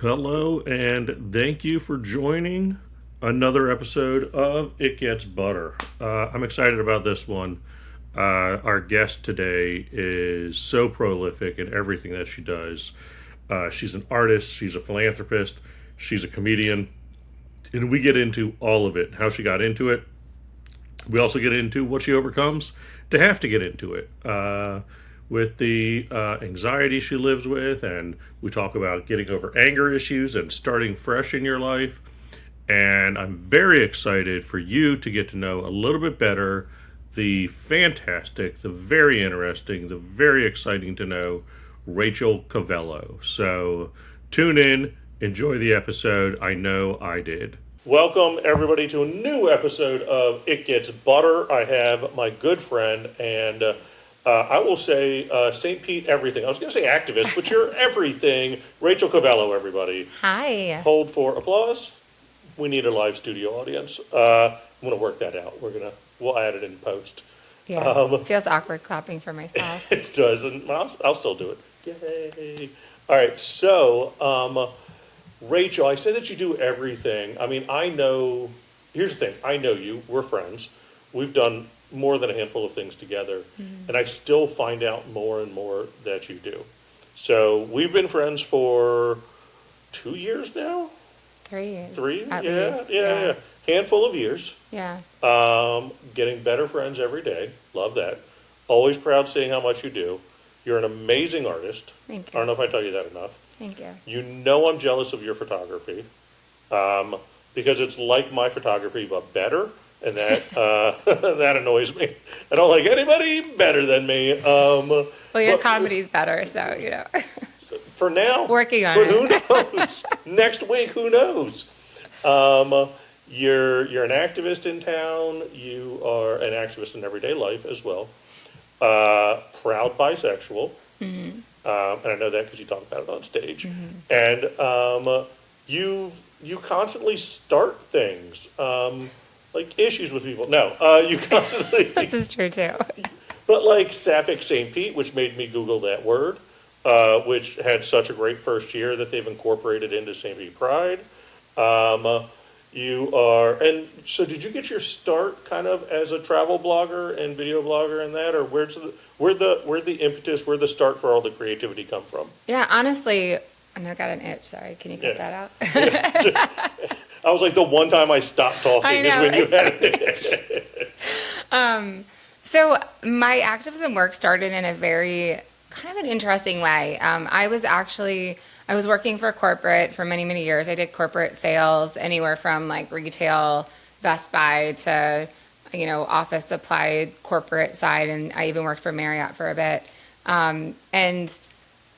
Hello, and thank you for joining another episode of It Gets Butter. I'm excited about this one. Our guest today is so prolific in everything that she does. She's an artist, she's a philanthropist, she's a comedian, and we get into all of it, how she got into it. We also get into what she overcomes to have to get into it. With the anxiety she lives with, and we talk about getting over anger issues and starting fresh in your life. And I'm very excited for you to get to know a little bit better the fantastic, the very interesting, the very exciting to know Rachel Covello. So tune in, enjoy the episode. I know I did. Welcome, everybody, to a new episode of It Gets Butter. I have my good friend and I will say St. Pete everything. I was going to say activist, but you're everything. Rachel Covello, everybody. Hi. Hold for applause. We need a live studio audience. I'm going to work that out. We'll add it in post. Yeah, feels awkward clapping for myself. It doesn't. I'll still do it. Yay. All right, so Rachel, I say that you do everything. I mean, here's the thing. I know you. We're friends. We've done more than a handful of things together, and I still find out more and more that you do. So we've been friends for 2 years now. 3. 3, At yeah, least, yeah. Handful of years. Yeah. Getting better friends every day. Love that. Always proud seeing how much you do. You're an amazing artist. Thank I don't you. know if I tell you that enough. Thank you. You know I'm jealous of your photography, because it's like my photography but better. And that that annoys me. I don't like anybody better than me. Well, your comedy's better, so For now, working on but it. who knows? Next week, who knows? You're an activist in town. You are an activist in everyday life as well. Proud bisexual, and I know that because you talk about it on stage. And you constantly start things. Like issues with people. No, you constantly. This is true too. But like Sapphic St. Pete, which made me Google that word, which had such a great first year that they've incorporated into St. Pete Pride. You are, and so did you get your start kind of as a travel blogger and video blogger and that, or where'd the impetus, where'd the start for all the creativity come from? Yeah, honestly, I know I got an itch. Sorry, can you cut that out? I was like, the one time I stopped talking is when you had it. So my activism work started in a very kind of an interesting way. I was working for corporate for many, many years. I did corporate sales, anywhere from like retail, Best Buy to, office supply, corporate side. And I even worked for Marriott for a bit. And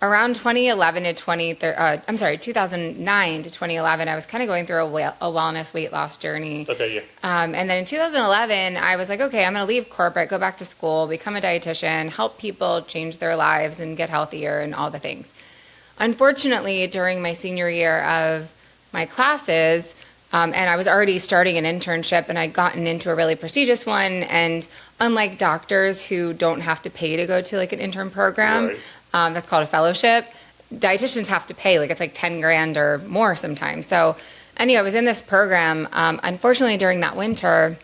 around 2011 to 2009 to 2011, I was kind of going through a wellness weight loss journey. Okay, yeah. And then in 2011, I was like, okay, I'm going to leave corporate, go back to school, become a dietitian, help people change their lives and get healthier and all the things. Unfortunately, during my senior year of my classes, and I was already starting an internship, and I'd gotten into a really prestigious one. And unlike doctors who don't have to pay to go to like an intern program, Right. That's called a fellowship, dietitians have to pay, like it's like 10 grand or more sometimes. So anyway, I was in this program. Unfortunately, during that winter,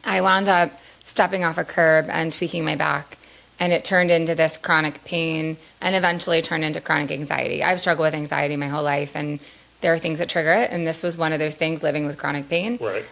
I wound up stepping off a curb and tweaking my back. And it turned into this chronic pain and eventually turned into chronic anxiety. I've struggled with anxiety my whole life, and there are things that trigger it. And this was one of those things, living with chronic pain. Right.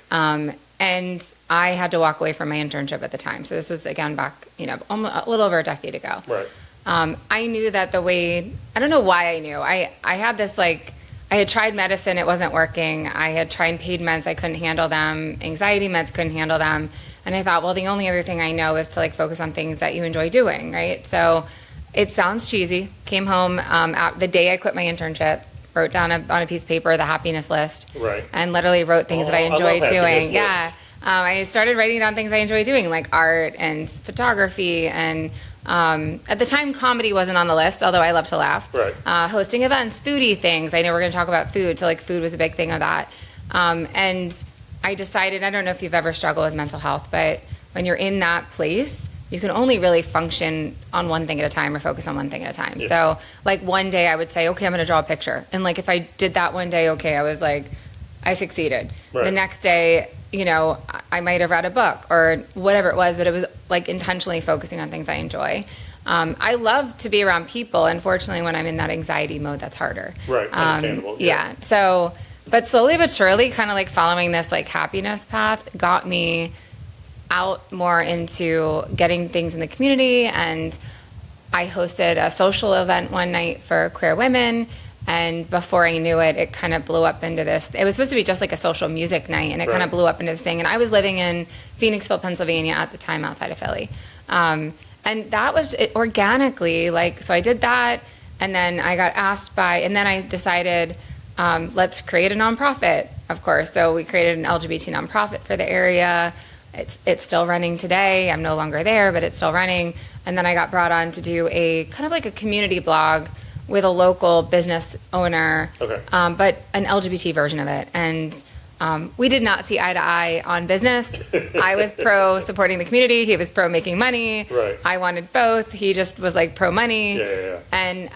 And I had to walk away from my internship at the time. So this was, again, back, almost a little over a decade ago. Right. I knew that I don't know why I knew. I had this, I had tried medicine, it wasn't working. I had tried pain meds, I couldn't handle them. Anxiety meds, couldn't handle them. And I thought, well, the only other thing I know is to focus on things that you enjoy doing, right? So it sounds cheesy. Came home the day I quit my internship, wrote down on a piece of paper the happiness list. Right. And literally wrote things that I enjoyed doing. List. Yeah. I started writing down things I enjoy doing, like art and photography. And at the time, comedy wasn't on the list, although I love to laugh. Right. Hosting events, foodie things. I know we're going to talk about food, so food was a big thing of that. And I decided, I don't know if you've ever struggled with mental health, but when you're in that place, you can only really function on one thing at a time or focus on one thing at a time. Yeah. So like one day I would say, okay, I'm going to draw a picture. And like if I did that one day, okay, I was like, I succeeded. Right. The next day, you know, I might have read a book or whatever it was, but it was like intentionally focusing on things I enjoy. I love to be around people. Unfortunately, when I'm in that anxiety mode, that's harder. Right, understandable. Yeah. So, but slowly but surely, kind of like following this like happiness path got me out more into getting things in the community. And I hosted a social event one night for queer women. And before I knew it, it kind of blew up into this. It was supposed to be just like a social music night, and it kind of blew up into this thing. And I was living in Phoenixville, Pennsylvania at the time, outside of Philly. And that was it organically, like, so I did that, and then I got asked by, and then I decided, let's create a nonprofit, of course. So we created an LGBT nonprofit for the area. It's still running today. I'm no longer there, but it's still running. And then I got brought on to do a kind of like a community blog with a local business owner, but an LGBT version of it. And we did not see eye to eye on business. I was pro supporting the community. He was pro making money. Right. I wanted both. He just was like pro money. Yeah. And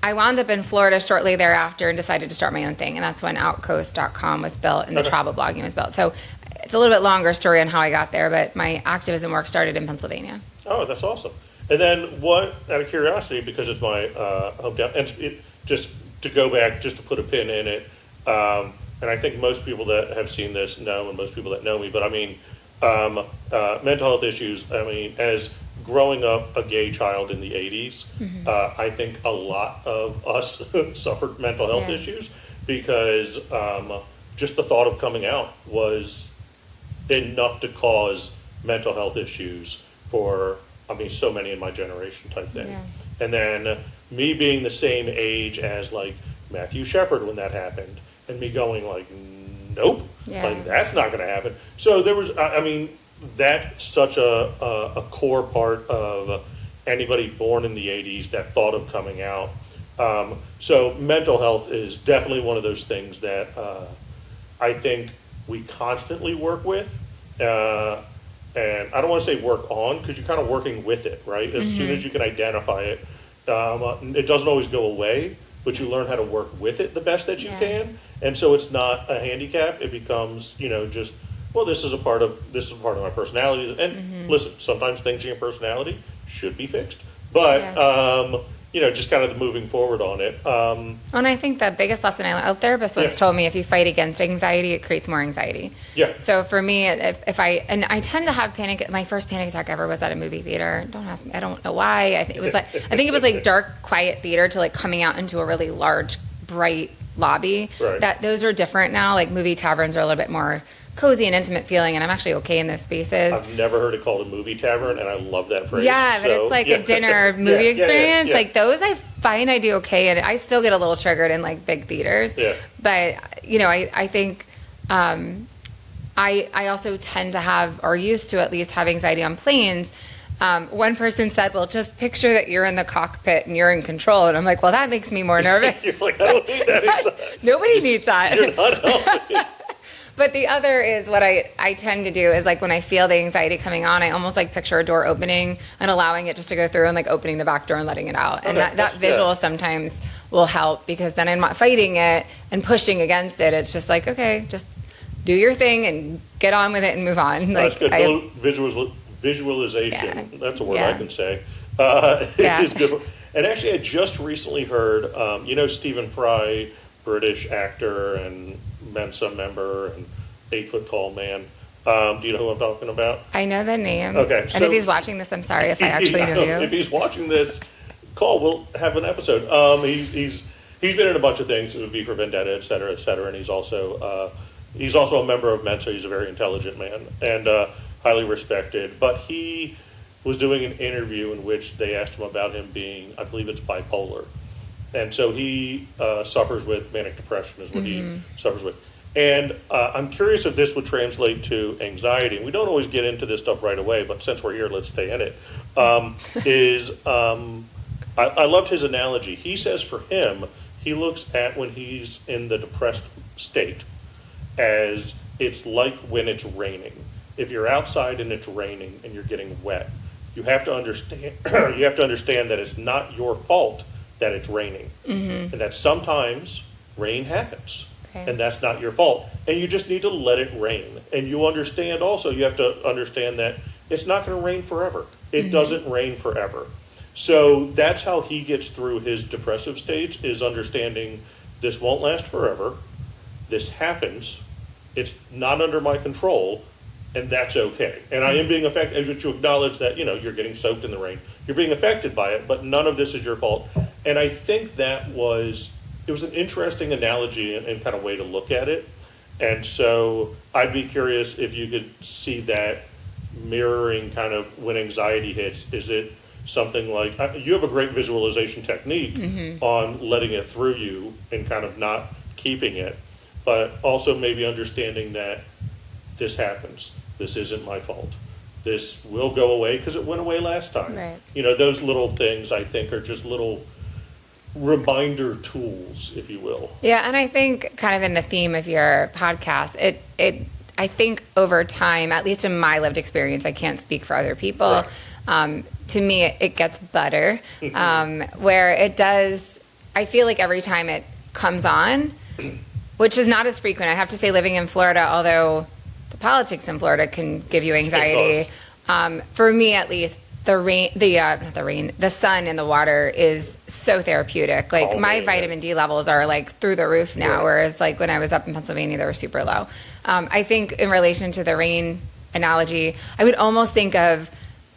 I wound up in Florida shortly thereafter and decided to start my own thing. And that's when Outcoast.com was built and the travel blogging was built. So it's a little bit longer story on how I got there, but my activism work started in Pennsylvania. Oh, that's awesome. And then what, out of curiosity, because it's my hometown, and just to go back, just to put a pin in it, and I think most people that have seen this know, and most people that know me, but I mean, mental health issues, I mean, as growing up a gay child in the 80s, I think a lot of us suffered mental health issues because just the thought of coming out was enough to cause mental health issues for, I mean, so many in my generation type thing. Yeah. And then me being the same age as like Matthew Shepard when that happened, and me going like, nope, like that's not going to happen. So there was, I mean, that's such a core part of anybody born in the 80s that thought of coming out. So mental health is definitely one of those things that I think we constantly work with. And I don't want to say work on, because you're kind of working with it, right? As soon as you can identify it, it doesn't always go away, but you learn how to work with it the best that you can. And so it's not a handicap. It becomes, you know, just, well, this is a part of my personality. And listen, sometimes things in your personality should be fixed, but you know, just kind of moving forward on it. And I think the biggest lesson a therapist once told me, if you fight against anxiety, it creates more anxiety. Yeah. So for me, if I tend to have panic. My first panic attack ever was at a movie theater. Don't ask me. I don't know why. I think it was like dark, quiet theater to like coming out into a really large, bright lobby. Right. That those are different now. Like movie taverns are a little bit more cozy and intimate feeling, and I'm actually okay in those spaces. I've never heard it called a movie tavern, and I love that phrase. Yeah, but it's like a dinner movie experience. Like those I find I do okay, and I still get a little triggered in like big theaters. Yeah. But, you know, I think I also tend to have, or used to at least have, anxiety on planes. One person said, well, just picture that you're in the cockpit and you're in control. And I'm like, well, that makes me more nervous. You're like, I don't need that anxiety. Nobody needs that. You're not helping. But the other is what I tend to do is like when I feel the anxiety coming on, I almost like picture a door opening and allowing it just to go through and like opening the back door and letting it out. And that visual sometimes will help, because then I'm not fighting it and pushing against it. It's just like, okay, just do your thing and get on with it and move on. Like, that's good. Visualization. Yeah. That's a word I can say. It is good. And actually, I just recently heard, you know, Stephen Fry, British actor and Mensa member and 8 foot tall man. Do you know who I'm talking about? I know the name. Okay. And so if he's watching this, I'm sorry if I actually know you. If he's watching this, call. We'll have an episode. He's been in a bunch of things. It would be for Vendetta, et cetera, and he's also a member of Mensa. He's a very intelligent man and highly respected. But he was doing an interview in which they asked him about him being, I believe it's bipolar. And so he suffers with manic depression is what he suffers with. And I'm curious if this would translate to anxiety. And we don't always get into this stuff right away, but since we're here, let's stay in it. I loved his analogy. He says for him, he looks at when he's in the depressed state as it's like when it's raining. If you're outside and it's raining and you're getting wet, you have to understand you have to understand that it's not your fault that it's raining, and that sometimes rain happens, and that's not your fault, and you just need to let it rain. And you understand also, you have to understand that it's not going to rain forever. It doesn't rain forever. So that's how he gets through his depressive states, is understanding this won't last forever. This happens. It's not under my control, and that's okay. And I am being affected, but you acknowledge that, you're getting soaked in the rain. You're being affected by it, but none of this is your fault. And I think it was an interesting analogy and kind of way to look at it. And so I'd be curious if you could see that mirroring kind of when anxiety hits. Is it something like, you have a great visualization technique on letting it through you and kind of not keeping it, but also maybe understanding that this happens. This isn't my fault. This will go away because it went away last time. Right. Those little things I think are just little reminder tools, if you will. Yeah, and I think kind of in the theme of your podcast, I think over time, at least in my lived experience, I can't speak for other people. Right. To me, it gets better, where it does. I feel like every time it comes on, which is not as frequent. I have to say, living in Florida, although the politics in Florida can give you anxiety, for me at least, the sun in the water is so therapeutic. Like my vitamin D levels are like through the roof now, whereas like when I was up in Pennsylvania, they were super low. I think in relation to the rain analogy, I would almost think of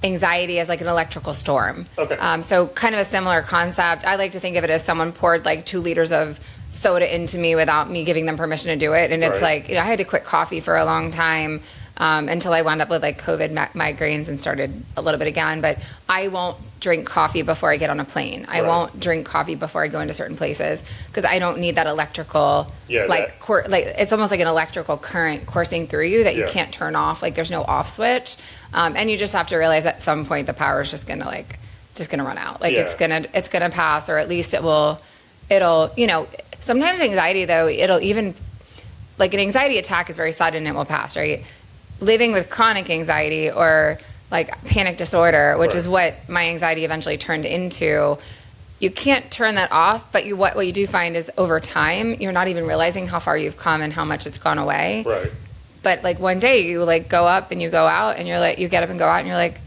anxiety as like an electrical storm. Okay. So kind of a similar concept. I like to think of it as someone poured like 2 liters of soda into me without me giving them permission to do it. And it's like, I had to quit coffee for a long time. Until I wound up with like COVID migraines and started a little bit again. But I won't drink coffee before I get on a plane. I won't drink coffee before I go into certain places because I don't need that electrical, it's almost like an electrical current coursing through you that you can't turn off. Like there's no off switch. And you just have to realize at some point the power is just gonna run out. Like it's gonna pass, or at least it'll, sometimes anxiety though, it'll even, like an anxiety attack is very sudden and it will pass, right? Living with chronic anxiety or like panic disorder, which is what my anxiety eventually turned into, you can't turn that off, but what you do find is over time, you're not even realizing how far you've come and how much it's gone away. Right. But like one day you like go up and you go out and you're like, you get up and go out and you're like,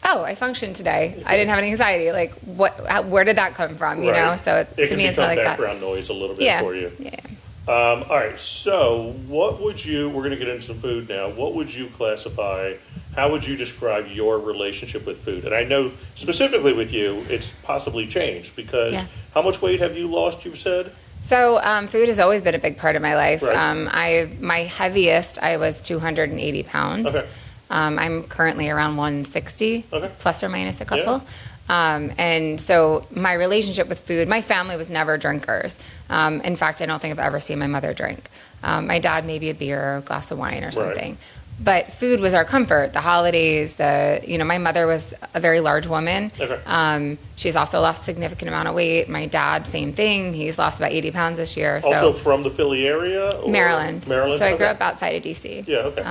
oh, I functioned today. I didn't have any anxiety. Like where did that come from? So to me, it's more like that. Background noise a little bit for you. Yeah. All right, so we're going to get into some food now. What would you classify, how would you describe your relationship with food? And I know specifically with you, it's possibly changed because how much weight have you lost, you've said? So food has always been a big part of my life. Right. My heaviest, I was 280 pounds. Okay. I'm currently around 160, plus or minus a couple. Yeah. And so my relationship with food, my family was never drinkers. In fact, I don't think I've ever seen my mother drink. My dad, maybe a beer or a glass of wine or something. Right. But food was our comfort, the holidays, my mother was a very large woman. Okay. She's also lost a significant amount of weight. My dad, same thing. He's lost about 80 pounds this year. Also from the Philly area? Or? Maryland. So I grew up outside of D.C. Yeah, okay.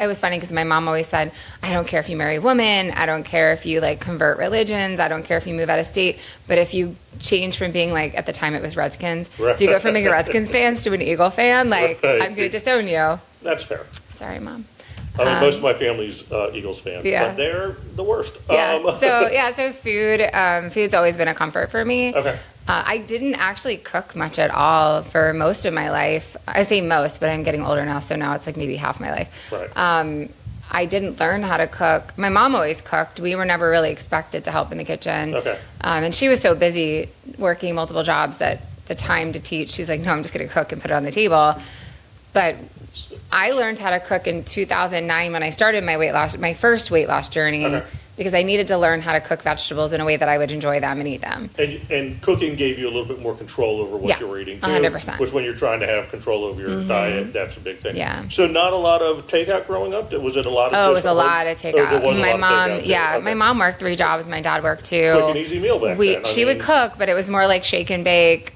It was funny because my mom always said, I don't care if you marry a woman. I don't care if you convert religions. I don't care if you move out of state. But if you change from being at the time it was Redskins, if you go from being a Redskins fan to an Eagle fan, I'm going to disown you. That's fair. Sorry, Mom. Most of my family's Eagles fans, but they're the worst. So food's always been a comfort for me. Okay. I didn't actually cook much at all for most of my life. I say most, but I'm getting older now, so now it's maybe half my life. Right. I didn't learn how to cook. My mom always cooked. We were never really expected to help in the kitchen. Okay. And she was so busy working multiple jobs that the time to teach, she's like, no, I'm just going to cook and put it on the table. But I learned how to cook in 2009 when I started my first weight loss journey, because I needed to learn how to cook vegetables in a way that I would enjoy them and eat them. And cooking gave you a little bit more control over what you were eating too. 100%. Which when you're trying to have control over your diet, that's a big thing. Yeah. So not a lot of takeout growing up? Was it a lot of it was a lot of takeout. My mom worked 3 jobs. My dad worked 2. Quick and easy meal back then. She would cook, but it was more like shake and bake.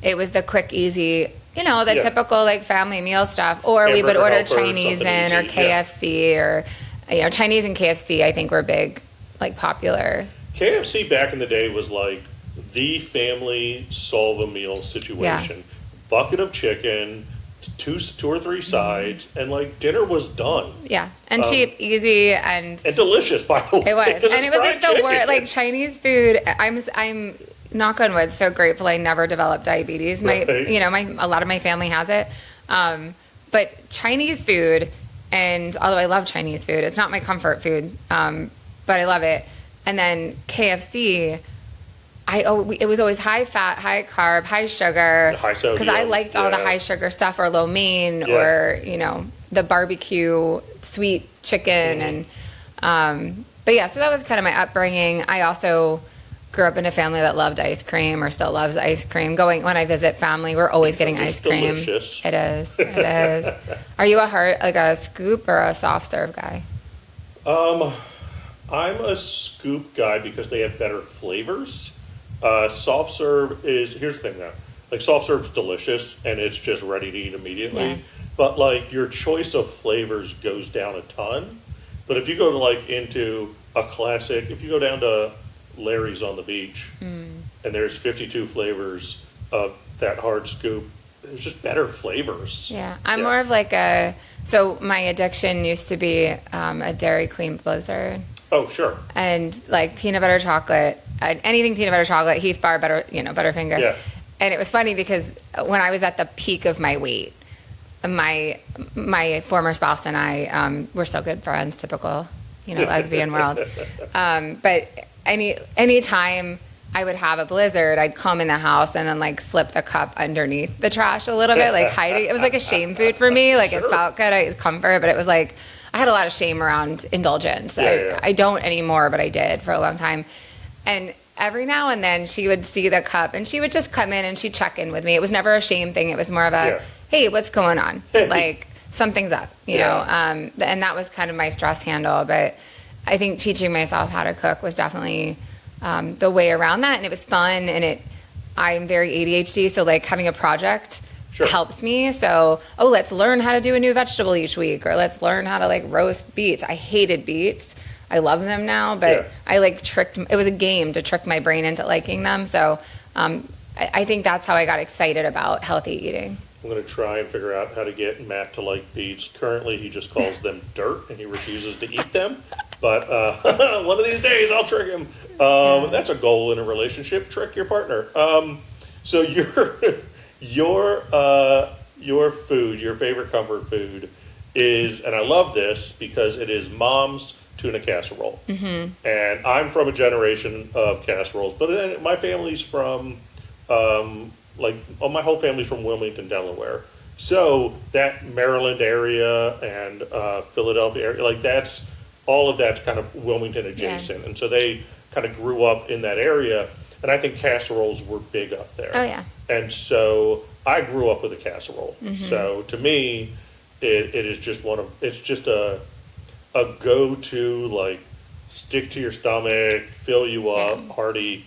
It was the quick, easy... typical family meal stuff, or we would order Chinese in or KFC or Chinese and KFC I think were big like popular. KFC back in the day was like the family solve a meal situation. Bucket of chicken, two or three sides, and like dinner was done. Yeah, and cheap, easy, and delicious. By the way, it was, and it was like the chicken. word, like Chinese food. I'm knock on wood, so grateful I never developed diabetes. Right. A lot of my family has it, but Chinese food, and although I love Chinese food, it's not my comfort food, but I love it. And then KFC. It was always high fat, high carb, high sugar. High sodium. Because I liked all the high sugar stuff, or lo mein, or the barbecue sweet chicken, and but yeah. So that was kind of my upbringing. I also grew up in a family that loved ice cream, or still loves ice cream. When I visit family, we're always getting ice cream. Delicious. It is. It is. Are you a scoop or a soft serve guy? I'm a scoop guy because they have better flavors. Soft serve here's the thing though, like soft serve's delicious and it's just ready to eat immediately. Yeah. But like your choice of flavors goes down a ton. But if you go to into a classic, if you go down to Larry's on the beach and there's 52 flavors of that hard scoop, there's just better flavors. Yeah, I'm more of so my addiction used to be a Dairy Queen Blizzard. Oh, sure. And like peanut butter chocolate, anything peanut butter chocolate, Heath Bar, Butterfinger. Yeah. And it was funny because when I was at the peak of my weight, my former spouse and I were still good friends, typical, lesbian world. But any time I would have a Blizzard, I'd come in the house and then slip the cup underneath the trash a little bit, hiding. It was like a shame food for me. It felt good, it was comfort, but it was I had a lot of shame around indulgence. I don't anymore, but I did for a long time. And every now and then she would see the cup and she would just come in and she'd check in with me. It was never a shame thing. It was more of a, hey, what's going on? Something's up, you know? And that was kind of my stress handle. But I think teaching myself how to cook was definitely the way around that. And it was fun. And I'm very ADHD. So having a project helps me. So, let's learn how to do a new vegetable each week, or let's learn how to roast beets. I hated beets. I love them now, but I it was a game to trick my brain into liking them. So I think that's how I got excited about healthy eating. I'm going to try and figure out how to get Matt to like beets. Currently, he just calls them dirt and he refuses to eat them. But one of these days, I'll trick him. That's a goal in a relationship: trick your partner. So your food, your favorite comfort food, is, and I love this because it is Mom's tuna casserole. Mm-hmm. And I'm from a generation of casseroles, but then my family's from, my whole family's from Wilmington, Delaware. So that Maryland area and Philadelphia area, all of that's kind of Wilmington adjacent. Yeah. And so they kind of grew up in that area. And I think casseroles were big up there. Oh, yeah. And so I grew up with a casserole. Mm-hmm. So to me, it is just it's just a go-to, stick to your stomach, fill you up, hearty.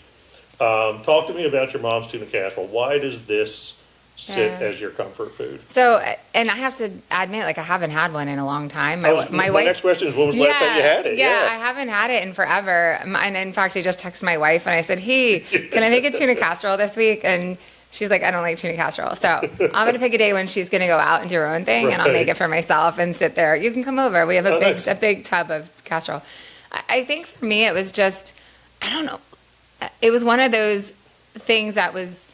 Talk to me about your mom's tuna casserole. Why does this sit as your comfort food? So, and I have to admit, I haven't had one in a long time. My wife, next question is, when was the last time you had it? Yeah, I haven't had it in forever. And in fact, I just texted my wife and I said, hey, can I make a tuna casserole this week? And she's like, I don't like tuna casserole. So I'm going to pick a day when she's going to go out and do her own thing, and I'll make it for myself and sit there. You can come over. We have a big tub of casserole. I think for me, it was just, I don't know. It was one of those things that was,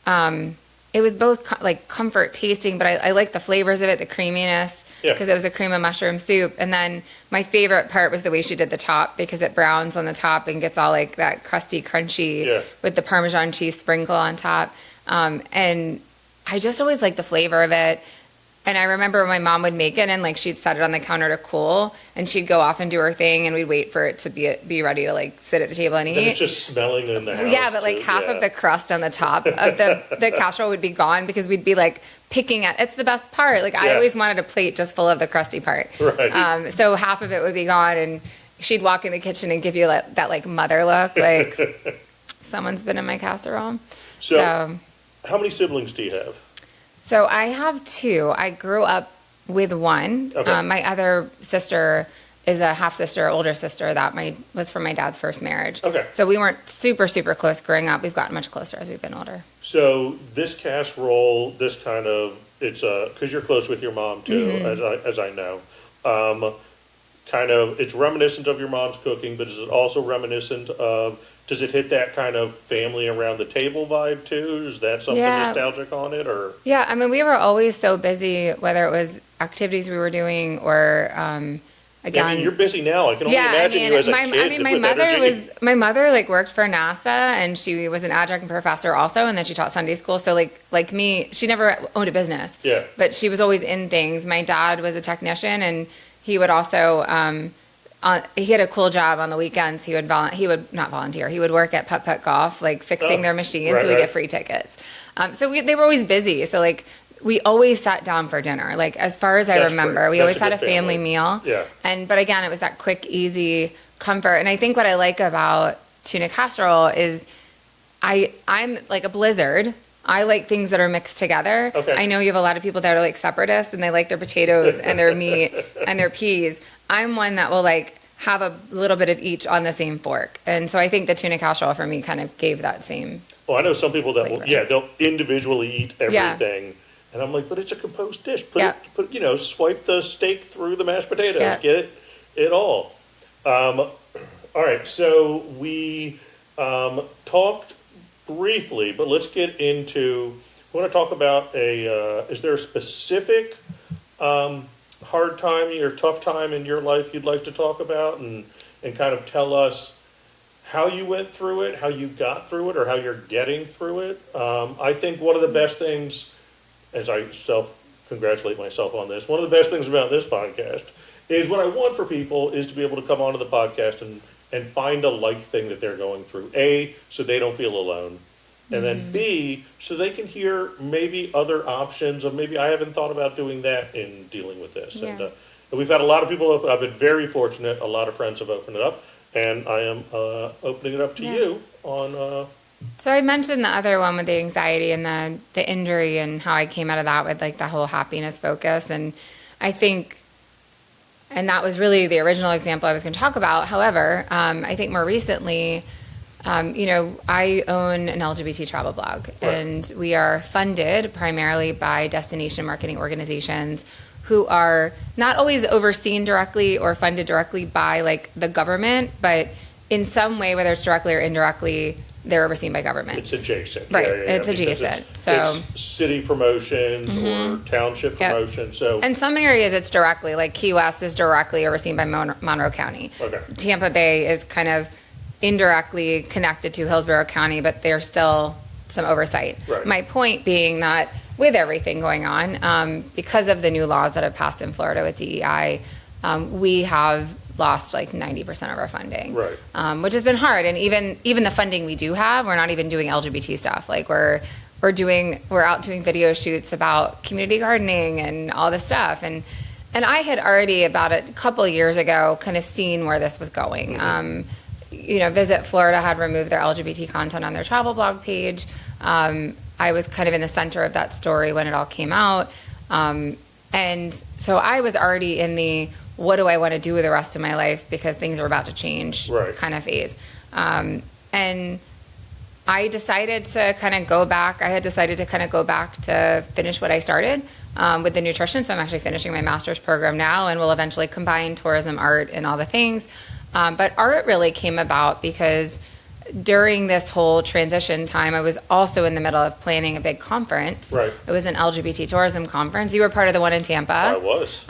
it was both comfort tasting, but I like the flavors of it, the creaminess, because it was a cream of mushroom soup. And then my favorite part was the way she did the top, because it browns on the top and gets all that crusty, crunchy with the Parmesan cheese sprinkle on top. And I just always liked the flavor of it. And I remember my mom would make it and she'd set it on the counter to cool, and she'd go off and do her thing, and we'd wait for it to be ready to sit at the table and eat. And it's just smelling in the house. Yeah, but half of the crust on the top of the casserole would be gone, because we'd be picking at it's the best part. I always wanted a plate just full of the crusty part. Right. So half of it would be gone, and she'd walk in the kitchen and give you that mother look, someone's been in my casserole. So how many siblings do you have? So I have two. I grew up with one. Okay. My other sister is a half sister, older sister that was from my dad's first marriage. Okay. So we weren't super, super close growing up. We've gotten much closer as we've been older. So this casserole, this kind of, it's because you're close with your mom too, as I know. Kind of, it's reminiscent of your mom's cooking, but is it also reminiscent of? Does it hit that kind of family around the table vibe too? Is that something nostalgic on it, or? Yeah, I mean, we were always so busy, whether it was activities we were doing or again. I mean, you're busy now. I can only imagine you as a kid. My mother like worked for NASA, and she was an adjunct professor also, and then she taught Sunday school. So like me, she never owned a business. Yeah. But she was always in things. My dad was a technician, and he would also. He had a cool job on the weekends. He would not volunteer. He would work at Putt Golf, like fixing their machines, so we get free tickets. So they were always busy. So like we always sat down for dinner. Like as far as I remember, we always had a family meal. Yeah. But again, it was that quick, easy comfort. And I think what I like about tuna casserole is I'm like a blizzard. I like things that are mixed together. Okay. I know you have a lot of people that are like separatists and they like their potatoes and their meat and their peas. I'm one that will like have a little bit of each on the same fork. And so I think the tuna casserole for me kind of gave that same. Well, I know some people that flavor. they'll individually eat everything. And I'm like, but it's a composed dish. Swipe the steak through the mashed potatoes. Yeah. Get it all. All right. So we talked briefly, but let's get into, I want to talk about is there a specific hard time or tough time in your life you'd like to talk about and kind of tell us how you went through it, how you got through it, or how you're getting through it? I think one of the best things, as I self-congratulate myself on this, one of the best things about this podcast is what I want for people is to be able to come onto the podcast and find a like thing that they're going through. A, so they don't feel alone. And then B, so they can hear maybe other options of maybe I haven't thought about doing that in dealing with this. Yeah. And we've had a lot of people open. I've been very fortunate. A lot of friends have opened it up. And I am opening it up to you on... So I mentioned the other one with the anxiety and the injury and how I came out of that with like the whole happiness focus. And I think, and that was really the original example I was going to talk about. However, I think more recently... I own an LGBT travel blog, and we are funded primarily by destination marketing organizations who are not always overseen directly or funded directly by like the government, but in some way, whether it's directly or indirectly, they're overseen by government. It's adjacent. Right, it's adjacent. It's city promotions or township promotions. So in some areas, it's directly, like Key West is directly overseen by Monroe County. Okay. Tampa Bay is kind of indirectly connected to Hillsborough County, but there's still some oversight. Right. My point being that with everything going on, because of the new laws that have passed in Florida with DEI, we have lost like 90% of our funding, which has been hard. And even the funding we do have, we're not even doing LGBT stuff. Like we're out doing video shoots about community gardening and all this stuff. And I had already about a couple years ago kind of seen where this was going. Visit Florida had removed their LGBT content on their travel blog page. I was kind of in the center of that story when it all came out. And so I was already in the, what do I want to do with the rest of my life because things are about to change kind of phase. And I decided to kind of go back. I had decided to kind of go back to finish what I started with the nutrition. So I'm actually finishing my master's program now and will eventually combine tourism, art, and all the things. But art really came about because during this whole transition time, I was also in the middle of planning a big conference. Right. It was an LGBT tourism conference. You were part of the one in Tampa. I was.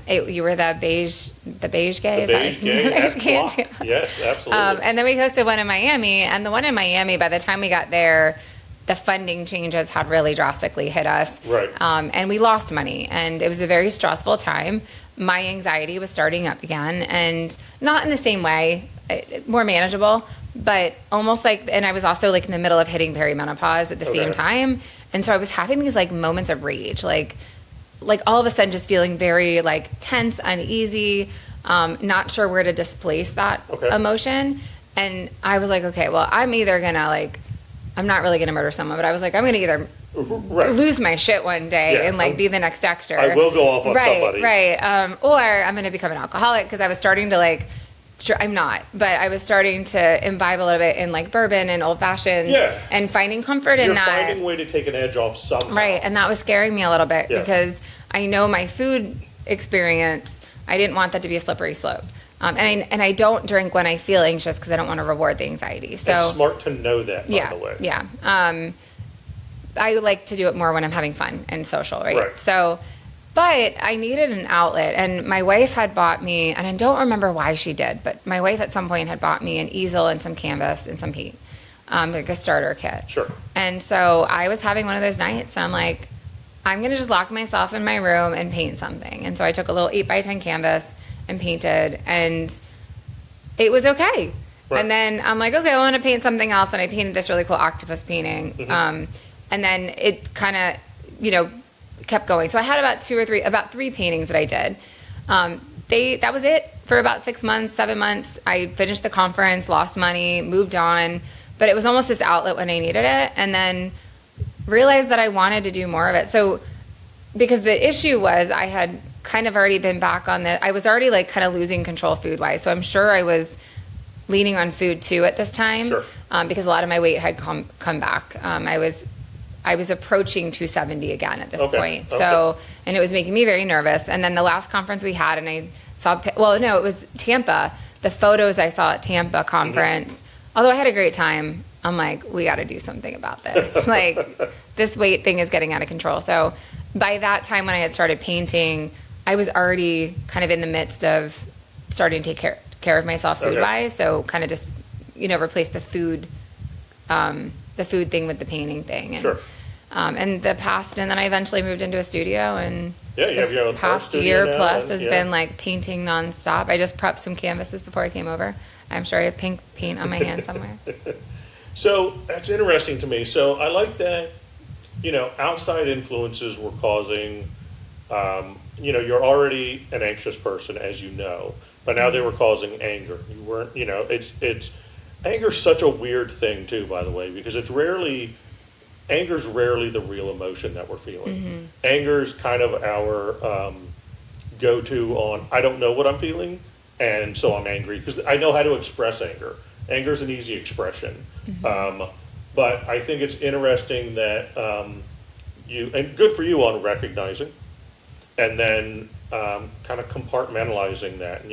You were the beige gay. The beige gay. Yes, absolutely. And then we hosted one in Miami, and the one in Miami, by the time we got there, the funding changes had really drastically hit us. Right. And we lost money, and it was a very stressful time. My anxiety was starting up again, and not in the same way, more manageable, but almost like, and I was also like in the middle of hitting perimenopause at the same time. And so I was having these like moments of rage, like all of a sudden just feeling very like tense, uneasy, not sure where to displace that emotion. And I was like, okay, well, I'm either gonna like, I'm not really gonna murder someone, but I was like, I'm gonna either Right. lose my shit one day Yeah, and like be the next Dexter. I will go off on somebody. Right. Or I'm going to become an alcoholic because I was starting to like, sure, I'm not, but I was starting to imbibe a little bit in like bourbon and old fashions and finding comfort in that. You're finding a way to take an edge off somehow. Right. And that was scaring me a little bit because I know my food experience, I didn't want that to be a slippery slope. And I don't drink when I feel anxious because I don't want to reward the anxiety. So it's smart to know that, by the way. Yeah. I like to do it more when I'm having fun and social, right? So, but I needed an outlet, and my wife had bought me, and I don't remember why she did, but my wife at some point had bought me an easel and some canvas and some paint, like a starter kit. Sure. And so I was having one of those nights, and I'm like, I'm going to just lock myself in my room and paint something. And so I took a little 8x10 canvas and painted, and it was okay. Right. And then I'm like, okay, I want to paint something else, and I painted this really cool octopus painting. Mm-hmm. And then it kind of, kept going. So I had about three paintings that I did. That was it for about 6 months, 7 months. I finished the conference, lost money, moved on, but it was almost this outlet when I needed it. And then realized that I wanted to do more of it. So because the issue was I had kind of already been back on I was already like kind of losing control food wise. So I'm sure I was leaning on food too at this time. Sure. Because a lot of my weight had come back. I was approaching 270 again at this point. So, and it was making me very nervous. And then the last conference we had, and I saw, it was Tampa. The photos I saw at Tampa conference, although I had a great time, I'm like, we got to do something about this. Like, this weight thing is getting out of control. So by that time when I had started painting, I was already kind of in the midst of starting to take care of myself food-wise. So kind of just, replace the food thing with the painting thing. And, and then I eventually moved into a studio, and this past year plus has been like painting nonstop. I just prepped some canvases before I came over. I'm sure I have pink paint on my hand somewhere. So that's interesting to me. So I like that, outside influences were causing, you're already an anxious person, as you know, but now they were causing anger. You weren't, anger's such a weird thing too, by the way, because anger's rarely the real emotion that we're feeling. Mm-hmm. Anger's kind of our go-to on, I don't know what I'm feeling, and so I'm angry, because I know how to express anger. Anger's an easy expression. Mm-hmm. But I think it's interesting that and good for you on recognizing, and then kind of compartmentalizing that.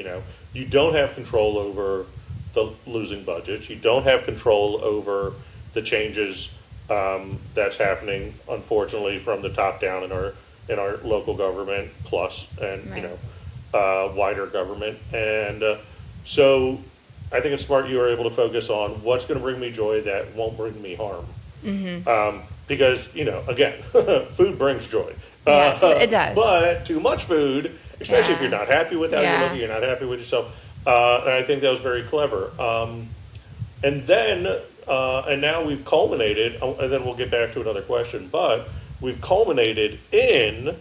You don't have control over the losing budgets. You don't have control over the changes that's happening, unfortunately, from the top down in our local government, plus and wider government. And so I think it's smart you are able to focus on what's going to bring me joy that won't bring me harm. Mm-hmm. Because again, food brings joy. Yes, it does. But too much food, especially if you're not happy with how you're looking, you're not happy with yourself. And I think that was very clever. And then, and now we've culminated, and then we'll get back to another question, but we've culminated in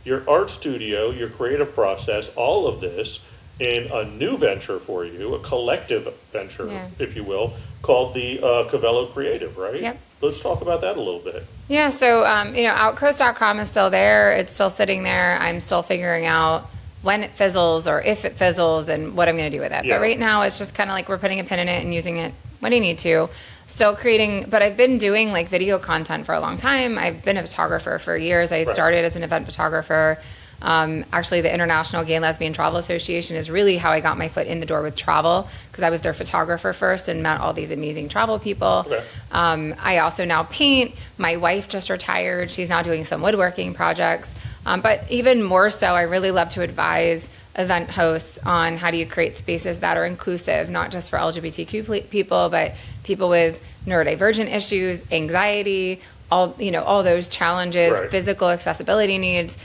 your art studio, your creative process, all of this in a new venture for you, a collective venture, if you will, called the Covello Creative, right? Yep. Let's talk about that a little bit. Yeah, so, Outcoast.com is still there. It's still sitting there. I'm still figuring out when it fizzles or if it fizzles and what I'm going to do with it. But right now it's just kind of like we're putting a pin in it and using it when I need to. Still creating, but I've been doing like video content for a long time. I've been a photographer for years. I started as an event photographer. Actually, the International Gay and Lesbian Travel Association is really how I got my foot in the door with travel, because I was their photographer first and met all these amazing travel people. Okay. I also now paint. My wife just retired. She's now doing some woodworking projects. But even more so, I really love to advise event hosts on how do you create spaces that are inclusive, not just for LGBTQ people, but people with neurodivergent issues, anxiety, all those challenges, physical accessibility needs.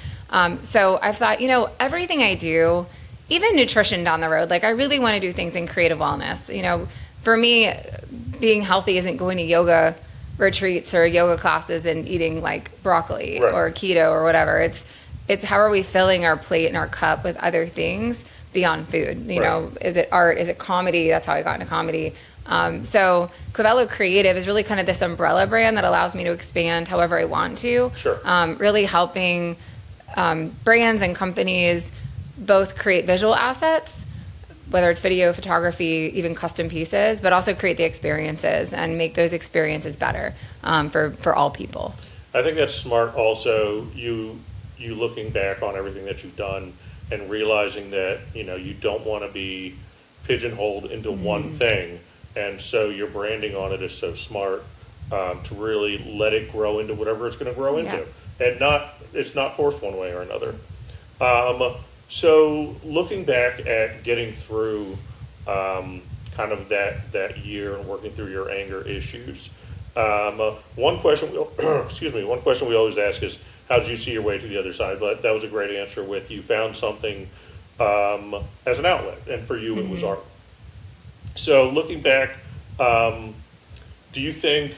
So I've thought, everything I do, even nutrition down the road, like I really want to do things in creative wellness. For me, being healthy isn't going to yoga retreats or yoga classes and eating like broccoli or keto or whatever. It's how are we filling our plate and our cup with other things beyond food? Is it art? Is it comedy? That's how I got into comedy. So Covello Creative is really kind of this umbrella brand that allows me to expand however I want to. Sure. Really helping brands and companies both create visual assets, whether it's video, photography, even custom pieces, but also create the experiences and make those experiences better for all people. I think that's smart. Also, you looking back on everything that you've done and realizing that you don't want to be pigeonholed into one thing, and so your branding on it is so smart to really let it grow into whatever it's going to grow into, and it's not forced one way or another. So looking back at getting through kind of that year and working through your anger issues. One question we always ask is, how did you see your way to the other side? But that was a great answer with, you found something as an outlet, and for you it was art. So looking back, do you think,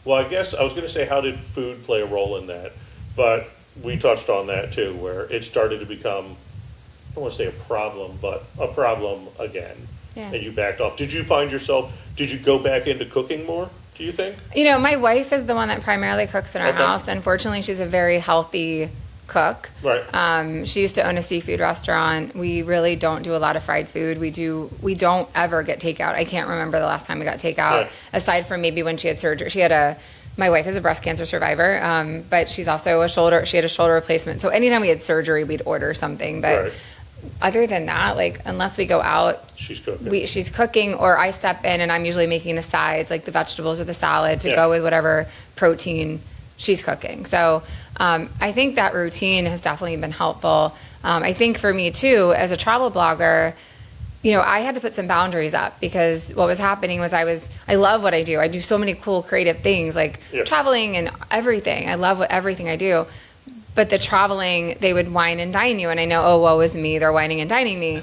well, I guess I was going to say, how did food play a role in that? But we touched on that too, where it started to become, I don't want to say a problem, but a problem again. Yeah. And you backed off. Did you go back into cooking more, do you think? My wife is the one that primarily cooks in our house. Unfortunately, she's a very healthy cook. Right. She used to own a seafood restaurant. We really don't do a lot of fried food. We don't ever get takeout. I can't remember the last time we got takeout, aside from maybe when she had surgery. My wife is a breast cancer survivor, but she's also she had a shoulder replacement. So anytime we had surgery, we'd order something. But other than that, unless we go out, she's cooking. She's cooking, or I step in and I'm usually making the sides, like the vegetables or the salad, to go with whatever protein she's cooking. So I think that routine has definitely been helpful. I think for me too, as a travel blogger, I had to put some boundaries up, because what was happening was I love what I do. I do so many cool creative things, like traveling and everything. I love everything I do. But the traveling, they would wine and dine you. And I know, oh, woe is me, they're wining and dining me.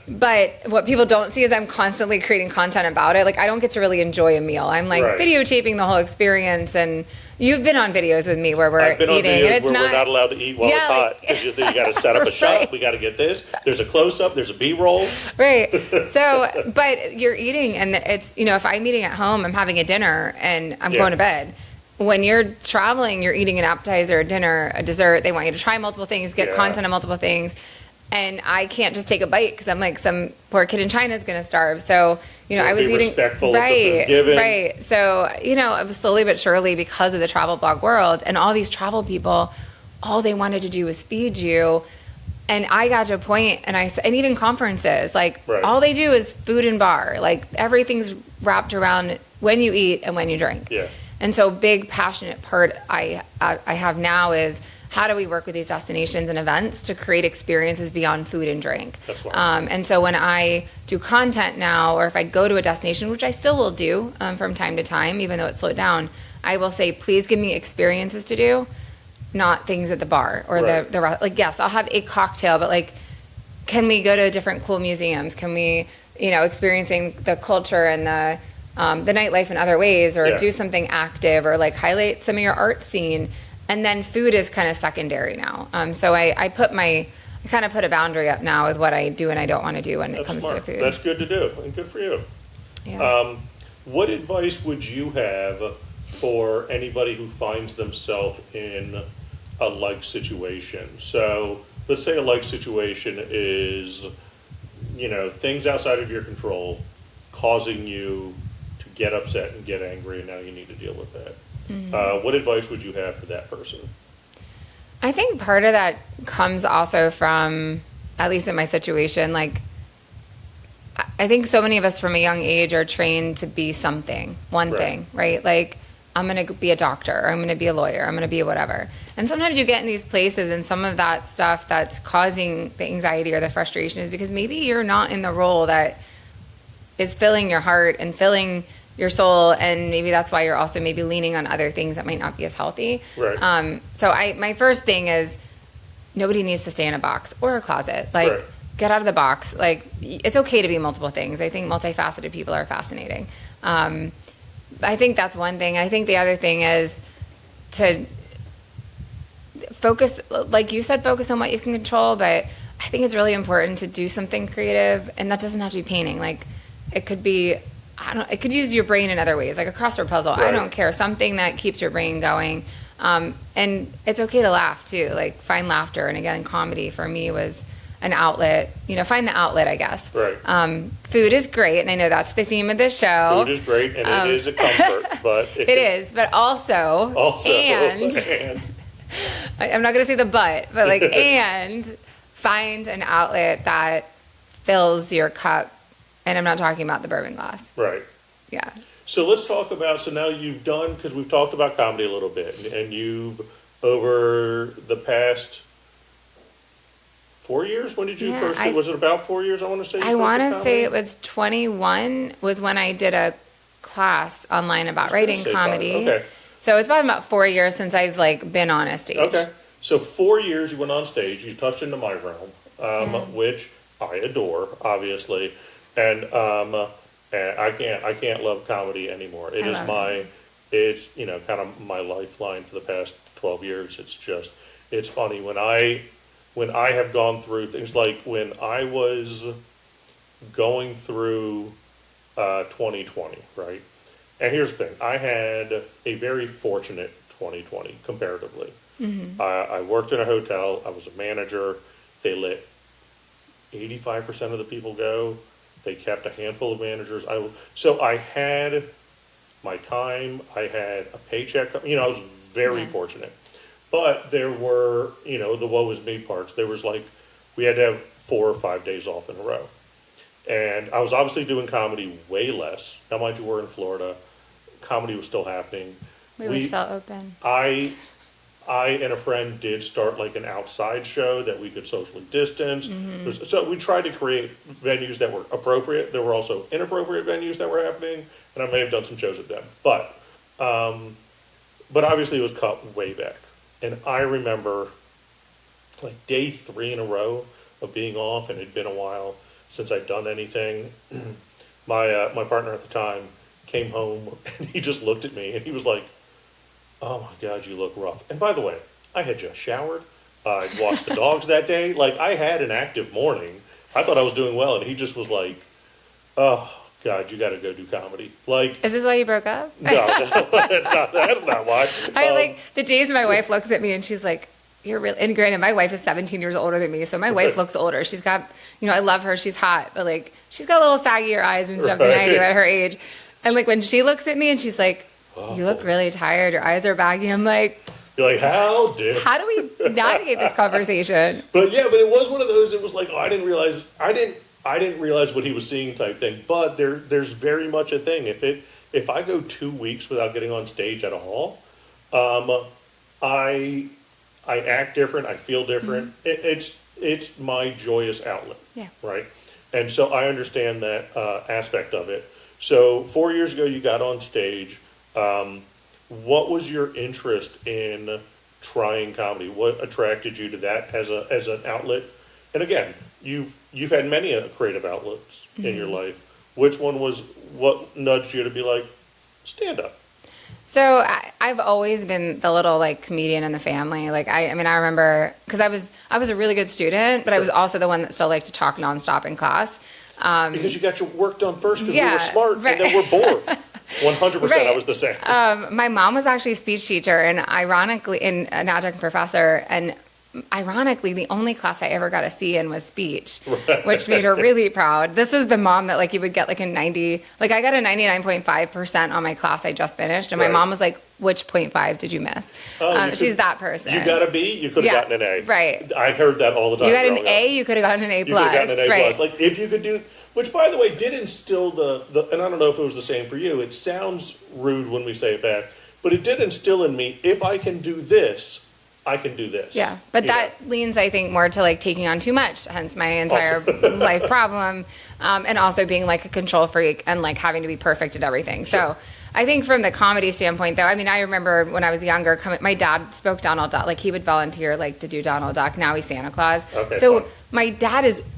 But what people don't see is I'm constantly creating content about it. I don't get to really enjoy a meal. I'm videotaping the whole experience. And you've been on videos with me where we're eating. And it's we're not allowed to eat while it's hot. Because you got to set up a shot. We got to get this. There's a close-up. There's a B-roll. Right. So, but you're eating, and it's, if I'm eating at home, I'm having a dinner, and I'm going to bed. When you're traveling, you're eating an appetizer, a dinner, a dessert. They want you to try multiple things, get content on multiple things. And I can't just take a bite, because I'm like, some poor kid in China is going to starve. So, I was eating. Respectful of the food given. Right. So, it was slowly but surely, because of the travel blog world and all these travel people, all they wanted to do was feed you. And I got to a point, and even conferences, all they do is food and bar. Everything's wrapped around when you eat and when you drink. Yeah. And so big passionate part I have now is, how do we work with these destinations and events to create experiences beyond food and drink? That's why. And so when I do content now, or if I go to a destination, which I still will do from time to time, even though it's slowed down, I will say, please give me experiences to do, not things at the bar or yes, I'll have a cocktail, but can we go to different cool museums? Can we, experiencing the culture and the nightlife in other ways, or do something active, or highlight some of your art scene. And then food is kind of secondary now. So I kind of put a boundary up now with what I do and I don't want to do when it comes to food. That's good to do, and good for you. Yeah. What advice would you have for anybody who finds themselves in a like situation? So let's say a like situation is, things outside of your control causing you to get upset and get angry, and now you need to deal with that. What advice would you have for that person? I think part of that comes also from, at least in my situation, I think so many of us from a young age are trained to be something, one thing, right? I'm going to be a doctor, or I'm going to be a lawyer, I'm going to be a whatever. And sometimes you get in these places, and some of that stuff that's causing the anxiety or the frustration is because maybe you're not in the role that is filling your heart and filling your soul, and maybe that's why you're also maybe leaning on other things that might not be as healthy. Right. So my first thing is, nobody needs to stay in a box or a closet. Get out of the box. It's okay to be multiple things. I think multifaceted people are fascinating. I think that's one thing. I think the other thing is to focus, like you said, focus on what you can control, but I think it's really important to do something creative, and that doesn't have to be painting. It could be it could use your brain in other ways, like a crossword puzzle. Right. I don't care. Something that keeps your brain going. And it's okay to laugh too, like find laughter. And again, comedy for me was an outlet, find the outlet, I guess. Right. Food is great. And I know that's the theme of this show. Food is great, and it is a comfort, but it is, but also, and I'm not going to say the but like, and find an outlet that fills your cup. And I'm not talking about the bourbon glass. Right. Yeah. So let's talk about, so now you've done, because we've talked about comedy a little bit, and you've, over the past 4 years, when did you first do, was it about 4 years, I want to say? I want to say it was 21 was when I did a class online about writing comedy. Okay. So it's been about 4 years since I've been on a stage. Okay. So 4 years you went on stage, you touched into my realm, which I adore, obviously. And I can't love comedy anymore. It is it's kind of my lifeline for the past 12 years. It's funny when I have gone through things like when I was going through 2020, right? And here's the thing, I had a very fortunate 2020 comparatively. Mm-hmm. I worked in a hotel, I was a manager, they let 85% of the people go. They kept a handful of managers. So I had my time. I had a paycheck. I was very fortunate. But there were, the woe is me parts. There was we had to have 4 or 5 days off in a row. And I was obviously doing comedy way less. Now, mind you, we're in Florida. Comedy was still happening. We were still open. I and a friend did start an outside show that we could socially distance. Mm-hmm. So we tried to create venues that were appropriate. There were also inappropriate venues that were happening, and I may have done some shows at them. But obviously it was cut way back. And I remember day 3 in a row of being off, and it'd been a while since I'd done anything. My partner at the time came home, and he just looked at me, and he was like, "Oh my God, you look rough." And by the way, I had just showered. I'd washed the dogs that day. I had an active morning. I thought I was doing well, and he just was like, "Oh God, you got to go do comedy." Is this why you broke up? No, that's not why. The days my wife looks at me and she's like, "You're real." And granted, my wife is 17 years older than me, so my wife looks older. She's got, I love her. She's hot, but she's got a little saggier eyes and stuff than I do at her age. And when she looks at me and she's like, "You look really tired. Your eyes are baggy." I'm like, "You're how do we navigate this conversation?" But it was one of those. It was I didn't realize what he was seeing type thing. But there's very much a thing. If I go 2 weeks without getting on stage at all, I act different. I feel different. Mm-hmm. It's my joyous outlet. Yeah. Right. And so I understand that aspect of it. So 4 years ago, you got on stage. What was your interest in trying comedy? What attracted you to that as an outlet? And again, you've had many creative outlets in your life. Which one was what nudged you to be stand up? So I've always been the little comedian in the family. I remember because I was a really good student, but I was also the one that still liked to talk nonstop in class. Because you got your work done first because we were smart right. and then we're bored. 100%, right. I was the same. My mom was actually a speech teacher and ironically, an adjunct professor, and ironically, the only class I ever got a C in was speech, which made her really proud. This is the mom that you would get a 90, I got a 99.5% on my class I just finished, and my mom was like, "Which 0.5 did you miss?" She's that person. You got a B, you could have gotten an A. Right. I heard that all the time. You got an A, you could have gotten an A+. You could have gotten an A+. Right. If you could do, which by the way did instill the, and I don't know if it was the same for you, it sounds rude when we say it back, but it did instill in me, if I can do this, I can do this. Yeah, but that leans, I think, more to taking on too much, hence my entire life problem, and also being a control freak and having to be perfect at everything. Sure. So I think from the comedy standpoint, though, I remember when I was younger, my dad spoke Donald Duck. He would volunteer to do Donald Duck. Now he's Santa Claus. Okay, so fun.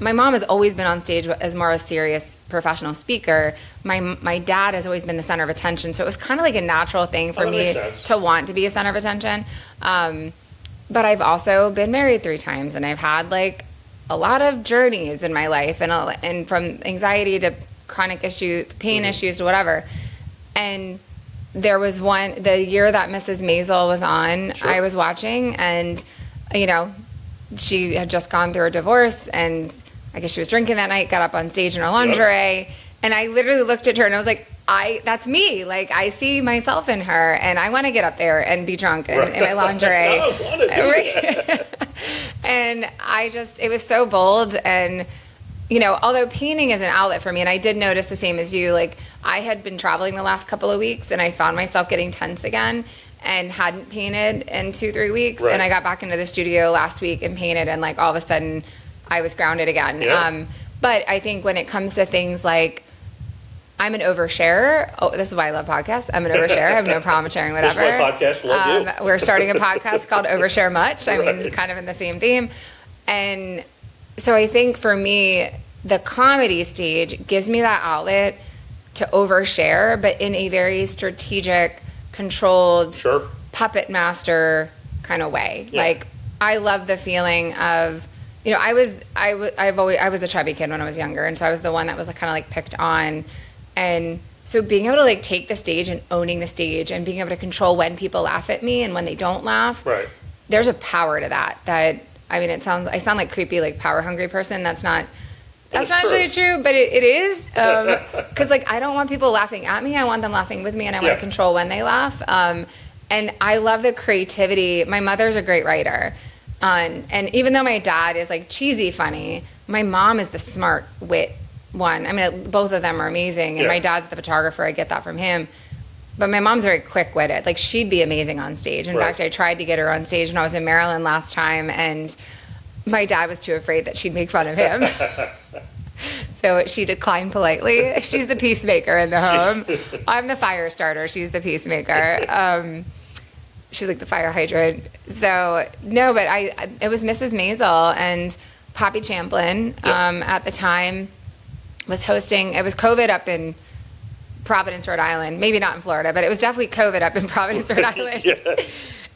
My mom has always been on stage as more of a serious professional speaker. My dad has always been the center of attention. So it was kind of a natural thing for me to want to be a center of attention. But I've also been married 3 times, and I've had a lot of journeys in my life, and from anxiety to chronic pain issues or whatever. And there was the year that Mrs. Maisel was on, I was watching, and, you know, she had just gone through a divorce, and I guess she was drinking that night, got up on stage in her lingerie, and I literally looked at her and I was like, that's me. Like, I see myself in her, and I want to get up there and be drunk in my lingerie. I want to do that. And it was so bold. And, you know, although painting is an outlet for me, and I did notice the same as you, like, I had been traveling the last couple of weeks, and I found myself getting tense again and hadn't painted in 2-3 weeks. And I got back into the studio last week and painted, and, like, all of a sudden I was grounded again. But I think when it comes to things like, I'm an oversharer. Oh, this is why I love podcasts. I'm an oversharer. I have no problem sharing whatever. This is my podcast. Love you. We're starting a podcast called Overshare Much. I mean, kind of in the same theme. And so I think for me, the comedy stage gives me that outlet to overshare, but in a very strategic, controlled, puppet master kind of way. Like, I love the feeling of, you know, I was a chubby kid when I was younger, and so I was the one that was like, kind of like picked on. And so being able to like take the stage and owning the stage and being able to control when people laugh at me and when they don't laugh, there's a power to that. I mean, I sound like creepy, like power hungry person. That's not actually true, but it is. Cause like, I don't want people laughing at me. I want them laughing with me, and I want to control when they laugh. And I love the creativity. My mother's a great writer. And even though my dad is like cheesy funny, my mom is the smart wit one. I mean, both of them are amazing, and my dad's the photographer. I get that from him. But my mom's very quick-witted. Like, she'd be amazing on stage. In fact, I tried to get her on stage when I was in Maryland last time, and my dad was too afraid that she'd make fun of him. So she declined politely. She's the peacemaker in the home. I'm the fire starter. She's the peacemaker. She's like the fire hydrant. So, no, but it was Mrs. Maisel and Poppy Champlin at the time was hosting. It was COVID up in Providence, Rhode Island. Maybe not in Florida, but it was definitely COVID up in Providence, Rhode Island.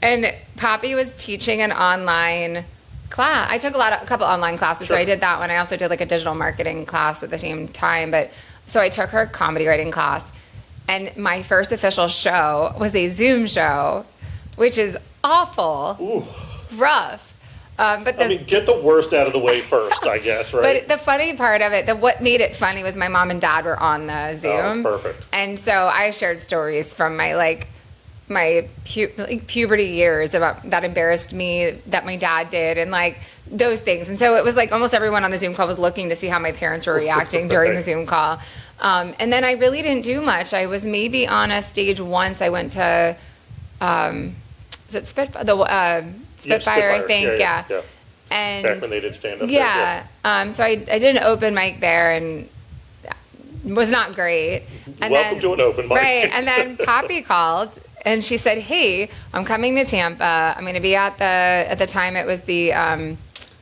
And Poppy was teaching an online class. I took a couple online classes, so I did that one. I also did like a digital marketing class at the same time. But so I took her comedy writing class, and my first official show was a Zoom show, which is awful, rough. But get the worst out of the way first, I guess, right? But the funny part of it, what made it funny was my mom and dad were on the Zoom. Oh, perfect. And so I shared stories from my puberty years about that embarrassed me that my dad did, and like those things. And so it was like almost everyone on the Zoom call was looking to see how my parents were reacting during the Zoom call. And then I really didn't do much. I was maybe on a stage once. I went to, is it Spitfire? Spitfire, I think, yeah. And back when they did stand up. So I did an open mic there, and was not great. And Welcome to an open mic. Right, and then Poppy called, and she said, "Hey, I'm coming to Tampa. I'm going to be at the time it was the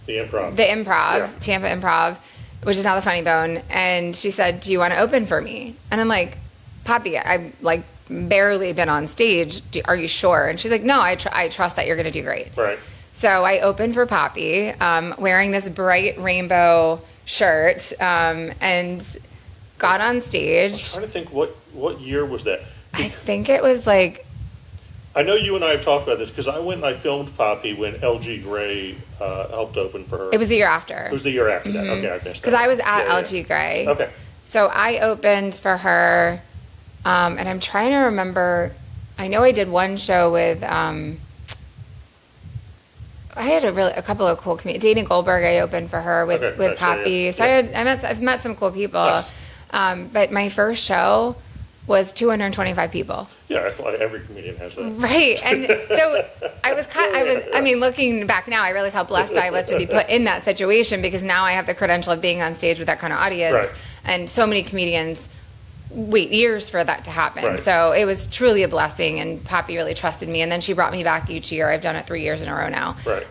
Improv, Tampa Improv, which is now the Funny Bone." And she said, "Do you want to open for me?" And I'm like, "Poppy, I've like barely been on stage. Are you sure?" And she's like, "No, I trust that you're going to do great." Right. So I opened for Poppy, wearing this bright rainbow shirt, and got on stage. I'm trying to think, what year was that? I think it was like, I know you and I have talked about this, because I went and I filmed Poppy when LG Gray helped open for her. It was the year after. It was the year after that. Okay, I missed that. Because I was at LG Gray. Okay. So I opened for her, and I'm trying to remember. I know I did one show with. I had a couple of cool comedians. Dana Goldberg, I opened for her with Poppy. So I've met some cool people. Yes. But my first show was 225 people. Yeah, that's like every comedian has that. Right. And so I mean, looking back now, I realize how blessed I was to be put in that situation, because now I have the credential of being on stage with that kind of audience. Right. And so many comedians wait years for that to happen. Right. So it was truly a blessing, and Poppy really trusted me. And then she brought me back each year. I've done it 3 years in a row now. Right.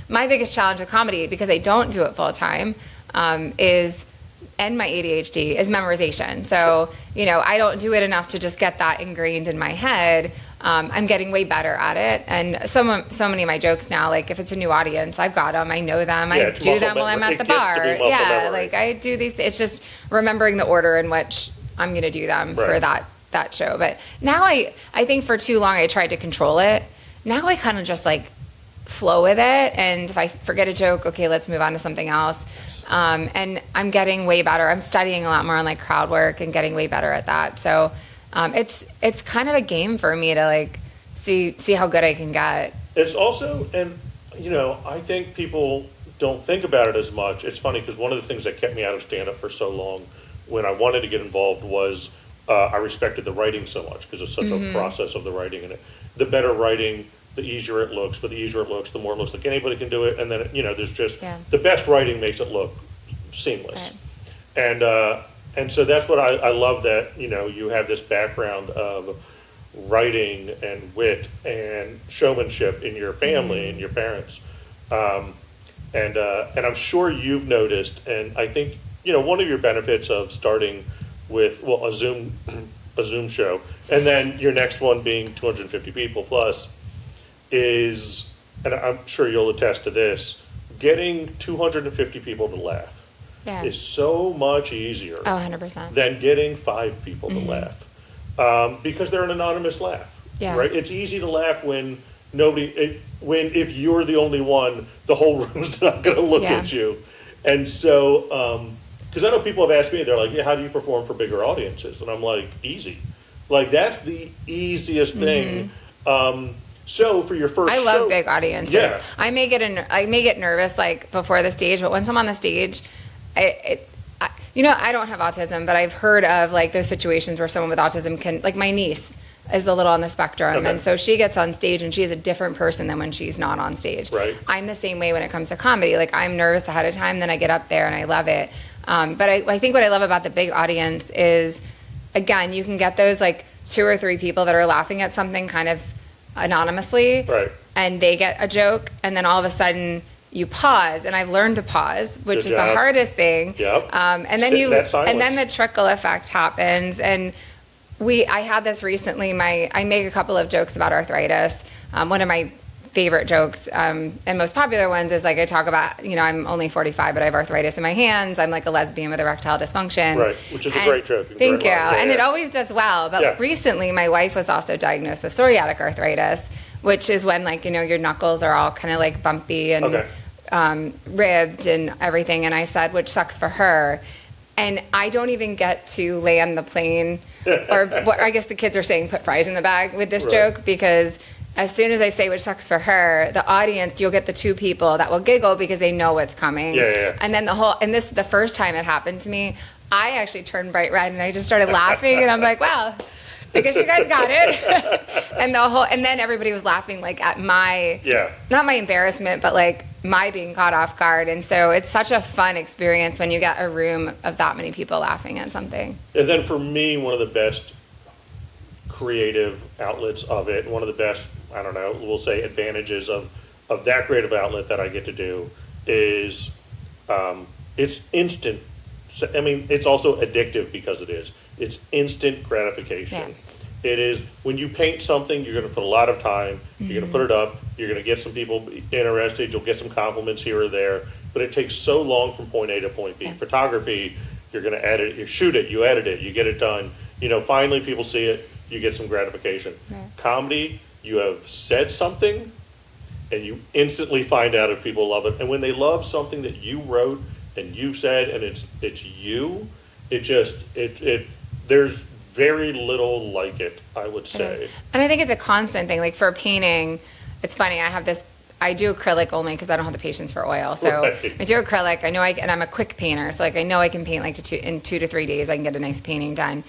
My biggest challenge with comedy, because I don't do it full time, and my ADHD is memorization. So, I don't do it enough to just get that ingrained in my head. I'm getting way better at it. And so many of my jokes now, like if it's a new audience, I've got them, I know them, I do them while I'm at the bar. Yeah, like I do these. It's just remembering the order in which I'm going to do them for that show. But now I think for too long I tried to control it. Now I kind of just like flow with it, and if I forget a joke, okay, let's move on to something else. And I'm getting way better. I'm studying a lot more on like crowd work and getting way better at that. So it's kind of a game for me to like see how good I can get. It's also, and I think people don't think about it as much. It's funny because one of the things that kept me out of stand-up for so long when I wanted to get involved was I respected the writing so much because it's such a process of the writing, and the better writing, the easier it looks, but the easier it looks, the more it looks like anybody can do it. And then, there's just the best writing makes it look seamless. Right. And so that's what I love, that, you have this background of writing and wit and showmanship in your family and your parents. And I'm sure you've noticed, and I think, one of your benefits of starting with, a Zoom show, and then your next one being 250 people plus, is, and I'm sure you'll attest to this, getting 250 people to laugh is so much easier 100%. than getting 5 people to laugh, because they're an anonymous laugh, right? It's easy to laugh when if you're the only one, the whole room's not going to look at you. And so, because I know people have asked me, they're like, how do you perform for bigger audiences? And I'm like, easy. Like, that's the easiest thing. So for your first I love big audiences. Yeah. I may get nervous like before the stage, but once I'm on the stage, I don't have autism, but I've heard of like those situations where someone with autism can, like my niece is a little on the spectrum, and so she gets on stage and she is a different person than when she's not on stage. Right. I'm the same way when it comes to comedy. Like I'm nervous ahead of time, then I get up there and I love it. But I think what I love about the big audience is, again, you can get those like 2 or 3 people that are laughing at something kind of anonymously, Right. and they get a joke, and then all of a sudden you pause, and I've learned to pause, which is the hardest thing. Yep. And then the trickle effect happens. And I had this recently. I make a couple of jokes about arthritis. One of my favorite jokes and most popular ones is like I talk about, I'm only 45, but I have arthritis in my hands. I'm like a lesbian with erectile dysfunction. Right, which is a great joke. Thank you. And it always does well. But recently my wife was also diagnosed with psoriatic arthritis, which is when like, your knuckles are all kind of like bumpy and ribbed and everything. And I said, which sucks for her. And I don't even get to land the plane, or what I guess the kids are saying, put fries in the bag with this joke, because as soon as I say which sucks for her, the audience, you'll get the 2 people that will giggle because they know what's coming. And then and this is the first time it happened to me, I actually turned bright red and I just started laughing, and I'm like, wow, I guess you guys got it. And then everybody was laughing like at my, not my embarrassment, but like my being caught off guard. And so it's such a fun experience when you get a room of that many people laughing at something. And then for me, one of the best creative outlets of it, one of the best, we'll say advantages of that creative outlet that I get to do is it's instant. I mean, it's also addictive because it is. It's instant gratification. It is, when you paint something, you're going to put a lot of time, you're going to put it up, you're going to get some people interested, you'll get some compliments here or there, but it takes so long from point A to point B. Photography, you're going to edit, you shoot it, you edit it, you get it done. Finally people see it, you get some gratification. Comedy, you have said something, and you instantly find out if people love it. And when they love something that you wrote and you said, and it's you, there's very little like it, I would say. And I think it's a constant thing. Like for painting, it's funny, I do acrylic only because I don't have the patience for oil. So I do acrylic. And I'm a quick painter. So like I know I can paint like in 2 to 3 days, I can get a nice painting done.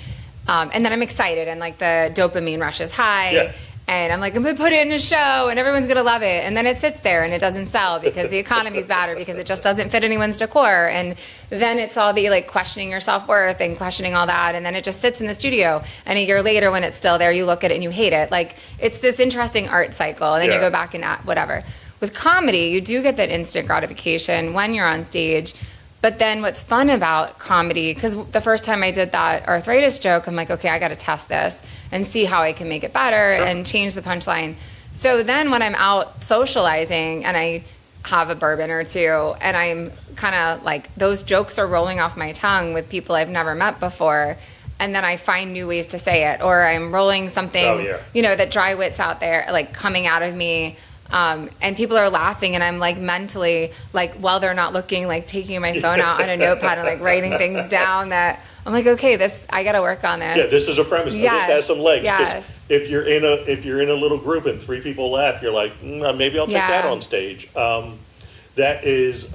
And then I'm excited, and like the dopamine rush is high. And I'm like, I'm going to put it in a show and everyone's going to love it. And then it sits there and it doesn't sell because the economy's bad, or because it just doesn't fit anyone's decor. And then it's all the like questioning your self-worth and questioning all that. And then it just sits in the studio. And a year later, when it's still there, you look at it and you hate it. Like it's this interesting art cycle. And then you go back and whatever. With comedy, you do get that instant gratification when you're on stage. But then what's fun about comedy, because the first time I did that arthritis joke, I'm like, okay, I got to test this. and see how I can make it better and change the punchline. So then when I'm out socializing and I have a bourbon or two and I'm kind of like, those jokes are rolling off my tongue with people I've never met before, and then I find new ways to say it, or I'm rolling something, that dry wit's out there, like coming out of me. And people are laughing, and I'm like mentally, like while they're not looking, like taking my phone out on a notepad and like writing things down that I'm like, okay, I got to work on this. Yeah, this is a premise. Yes. This has some legs. Yes. If you're in a little group and 3 people laugh, you're like, maybe I'll take that on stage. That is,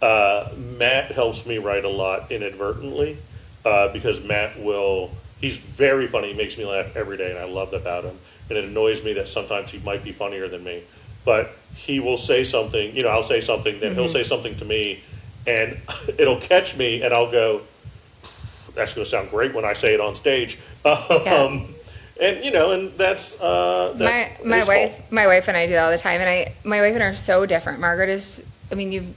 Matt helps me write a lot inadvertently because he's very funny. He makes me laugh every day, and I love that about him. And it annoys me that sometimes he might be funnier than me. But he will say something, I'll say something, then he'll say something to me, and it'll catch me, and I'll go, that's going to sound great when I say it on stage. And, and that's my wife and I do that all the time. And my wife and I are so different. Margaret is, you've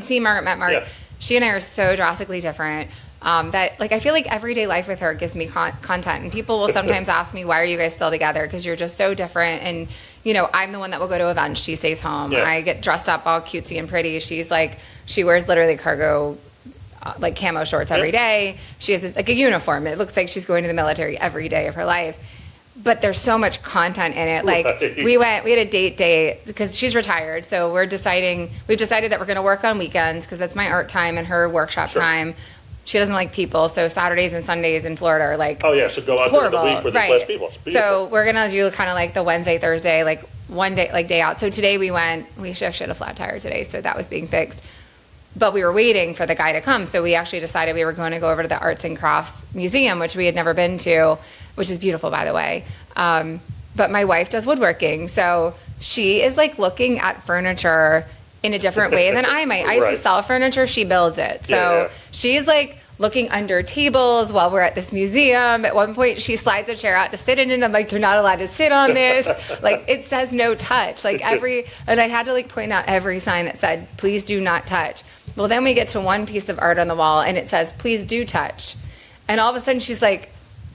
seen Margaret, met Margaret. Yeah. She and I are so drastically different. That like I feel like everyday life with her gives me content, and people will sometimes ask me, why are you guys still together, because you're just so different. And I'm the one that will go to events, she stays home. I get dressed up all cutesy and pretty. She's like, she wears literally cargo like camo shorts every day. She has like a uniform. It looks like she's going to the military every day of her life. But there's so much content in it. Like we had a date day because she's retired, so we've decided that we're going to work on weekends because that's my art time and her workshop time. She doesn't like people, so Saturdays and Sundays in Florida are like so go out horrible. During the week where there's less people. It's beautiful. So we're gonna do kind of like the Wednesday, Thursday, like one day, like day out. So today we actually had a flat tire today, so that was being fixed. But we were waiting for the guy to come, so we actually decided we were going to go over to the Arts and Crafts Museum, which we had never been to, which is beautiful, by the way. But my wife does woodworking, so she is like looking at furniture in a different way than I might. I used to sell furniture, she builds it. So she's like looking under tables while we're at this museum. At one point, she slides a chair out to sit in it. I'm like, you're not allowed to sit on this. Like, it says no touch. Like and I had to like point out every sign that said, please do not touch. Well, then we get to one piece of art on the wall and it says, please do touch. And all of a sudden she's like,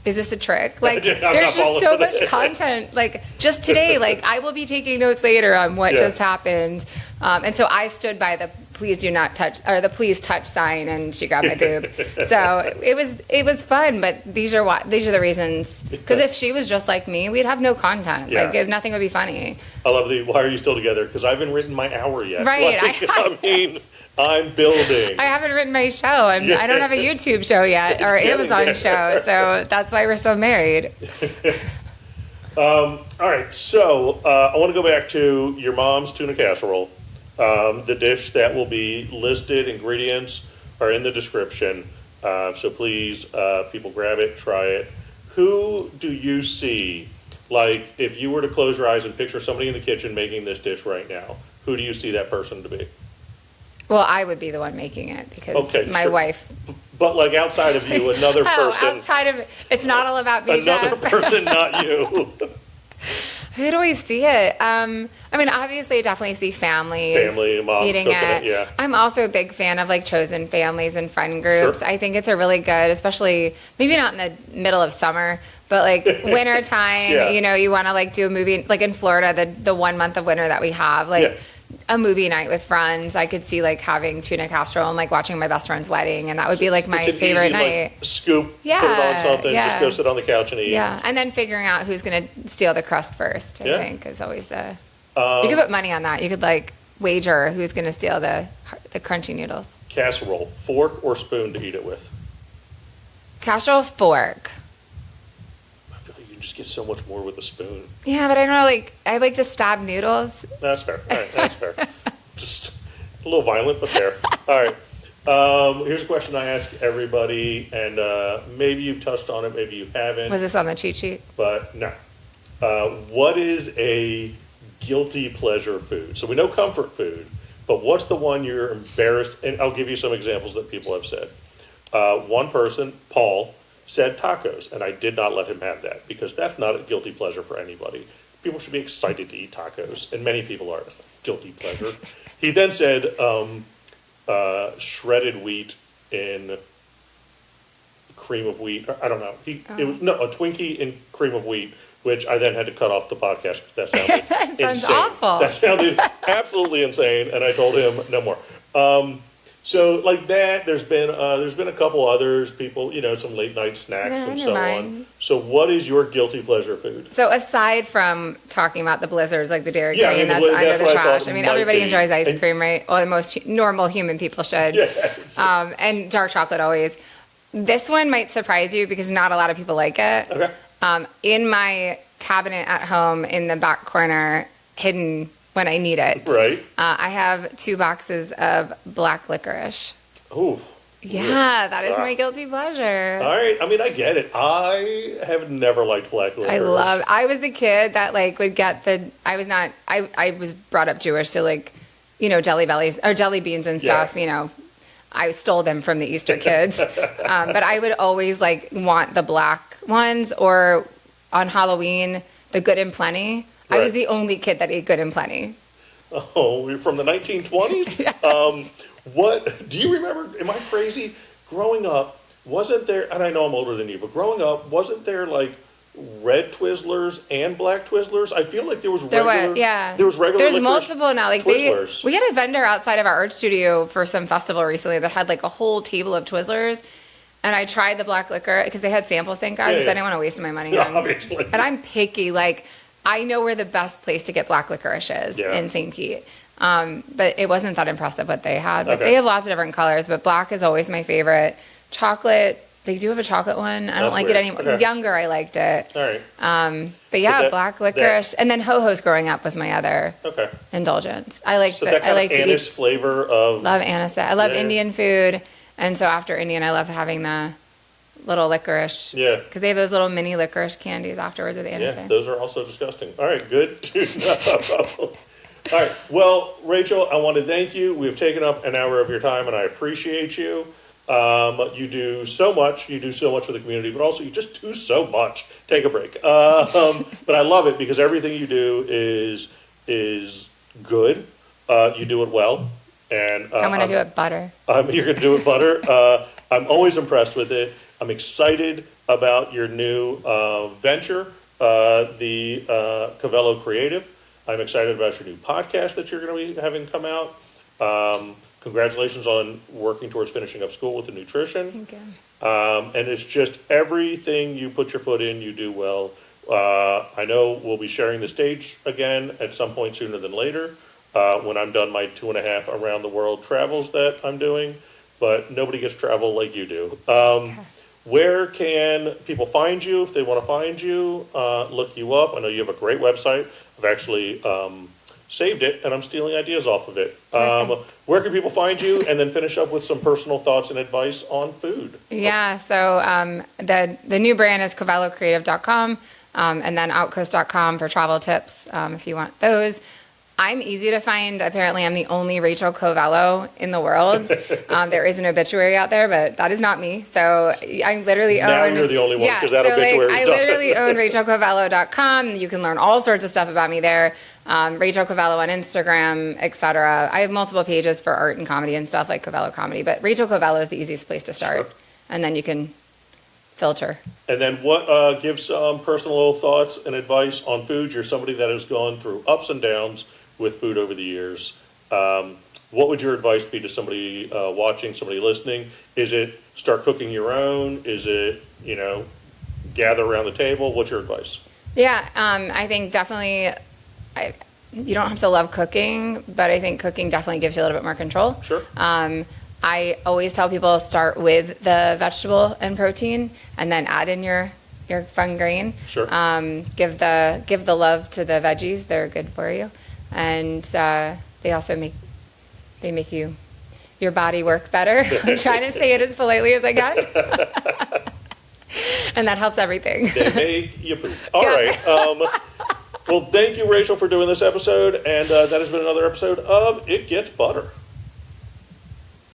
is this a trick? Like, there's just so much content. Like, just today, like, I will be taking notes later on what just happened. And so I stood by the please do not touch, or the please touch sign, and she grabbed my boob. So it was fun, but these are the reasons. Because if she was just like me, we'd have no content. Like, nothing would be funny. I love why are you still together? Because I haven't written my hour yet. Right. Like, I'm building. I haven't written my show. I don't have a YouTube show yet, or Amazon show, so that's why we're still married. All right, so I want to go back to your mom's tuna casserole. The dish that will be listed, ingredients are in the description. So please, people grab it, try it. Who do you see, like if you were to close your eyes and picture somebody in the kitchen making this dish right now, who do you see that person to be? Well, I would be the one making it because my wife. But like outside of you, another person. Outside of it. It's not all about me, Another Jeff. person, not you. Who do I see it? Obviously, I definitely see families mom eating it. Yeah. I'm also a big fan of like chosen families and friend groups. Sure. I think it's a really good, especially maybe not in the middle of summer, but like winter time. You want to like do a movie like in Florida, the 1 month of winter that we have, like a movie night with friends. I could see like having tuna casserole and like watching my best friend's wedding, and that would be like my favorite night. Like, scoop, put it on something, just go sit on the couch and eat. Yeah, and then figuring out who's going to steal the crust first, I think, is always the... you could put money on that. You could like wager who's going to steal the crunchy noodles. Casserole, fork or spoon to eat it with? Casserole, fork. I feel like you can just get so much more with a spoon. Yeah, but I don't know, like, I like to stab noodles. That's fair. All right, that's fair. Just a little violent, but fair. All right. Here's a question I ask everybody, and maybe you've touched on it, maybe you haven't. Was this on the cheat sheet? But no. What is a guilty pleasure food? So we know comfort food, but what's the one you're embarrassed? And I'll give you some examples that people have said. One person, Paul, said tacos, and I did not let him have that because that's not a guilty pleasure for anybody. People should be excited to eat tacos, and many people are. It's a guilty pleasure. He then said shredded wheat in cream of wheat. I don't know. It was a Twinkie and cream of wheat, which I then had to cut off the podcast because that sounded That sounds insane. awful. That sounded absolutely insane, and I told him no more. So like that, there's been a couple others, people, some late night snacks Yeah, and never so mind. on. So what is your guilty pleasure food? So aside from talking about the blizzards, like the Dairy Yeah, I Queen mean, that's under that's the what I trash. thought I mean, might everybody be. enjoys ice And- cream, right? Well, the most normal human people should. Yes. And dark chocolate always. This one might surprise you because not a lot of people like it. Okay. In my cabinet at home in the back corner, hidden when I need it, Right. I have 2 boxes of black licorice. Ooh. Yeah, that is my guilty pleasure. All right. I mean, I get it. I have never liked black licorice. I was the kid that like would get I was brought up Jewish, so like, jelly bellies or jelly beans and stuff, I stole them from the Easter kids. But I would always like want the black ones, or on Halloween, the Good and Plenty. I was Right. the only kid that ate Good and Plenty. Oh, you're from the 1920s? Yes. What do you remember? Am I crazy? Growing up, wasn't there, and I know I'm older than you, but growing up, wasn't there like red Twizzlers and black Twizzlers? I feel like there was regular. Yeah. There was regular. There's licorice multiple now. Like Twizzlers. we had a vendor outside of our art studio for some festival recently that had like a whole table of Twizzlers, and I tried the black liquor because they had samples. Thank God, because I didn't want to waste my money. Yeah, on. obviously. And I'm picky. Like I know where the best place to get black licorice is in St. Pete. But it wasn't that impressive what they had. But they have lots of different colors. But black is always my favorite. Chocolate. They do have a chocolate one. I don't like weird. it anymore. Okay. Younger, I liked it. All right. But yeah, But black licorice, and then ho-hos growing up was my other Okay. indulgence. I like So that kind of anise flavor of. love anisette. I love Yeah. Indian food, and so after Indian, I love having the little licorice. Yeah. Because they have those little mini licorice candies afterwards with the Yeah, anisette. those are also disgusting. All right, good to know. All right, well, Rachel, I want to thank you. We have taken up an hour of your time, and I appreciate you. You do so much. You do so much for the community, but also you just do so much. Take a break. But I love it because everything you do is good. You do it well, and I'm gonna do it butter. you're going to do it butter. I'm always impressed with it. I'm excited about your new venture, the Covello Creative. I'm excited about your new podcast that you're going to be having come out. Congratulations on working towards finishing up school with the nutrition. Thank you. And it's just everything you put your foot in, you do well. I know we'll be sharing the stage again at some point sooner than later when I'm done my 2.5 around the world travels that I'm doing. But nobody gets travel like you do. Where can people find you if they want to find you, look you up? I know you have a great website. I've actually saved it, and I'm stealing ideas off of it. Where can people find you? And then finish up with some personal thoughts and advice on food. Yeah, so the new brand is covellocreative.com, and then outcoast.com for travel tips if you want those. I'm easy to find. Apparently, I'm the only Rachel Covello in the world. There is an obituary out there, but that is not me. So I literally own... Now you're the only one, because that so obituary I is done. literally own rachelcovello.com. You can learn all sorts of stuff about me there. Rachel Covello on Instagram, etc. I have multiple pages for art and comedy and stuff like Covello Comedy, but Rachel Covello is the easiest place to start. Sure. And then you can filter. And then what? Give some personal little thoughts and advice on food. You're somebody that has gone through ups and downs with food over the years. What would your advice be to somebody watching, somebody listening? Is it start cooking your own? Is it, gather around the table? What's your advice? Yeah, I think definitely you don't have to love cooking, but I think cooking definitely gives you a little bit more control. Sure. I always tell people start with the vegetable and protein and then add in your fun grain. Sure. Give the love to the veggies. They're good for you. And they also make your body work better. I'm trying to say it as politely as I can. And that helps everything. They make you poop. All right. Well, thank you, Rachel, for doing this episode. And that has been another episode of It Gets Butter.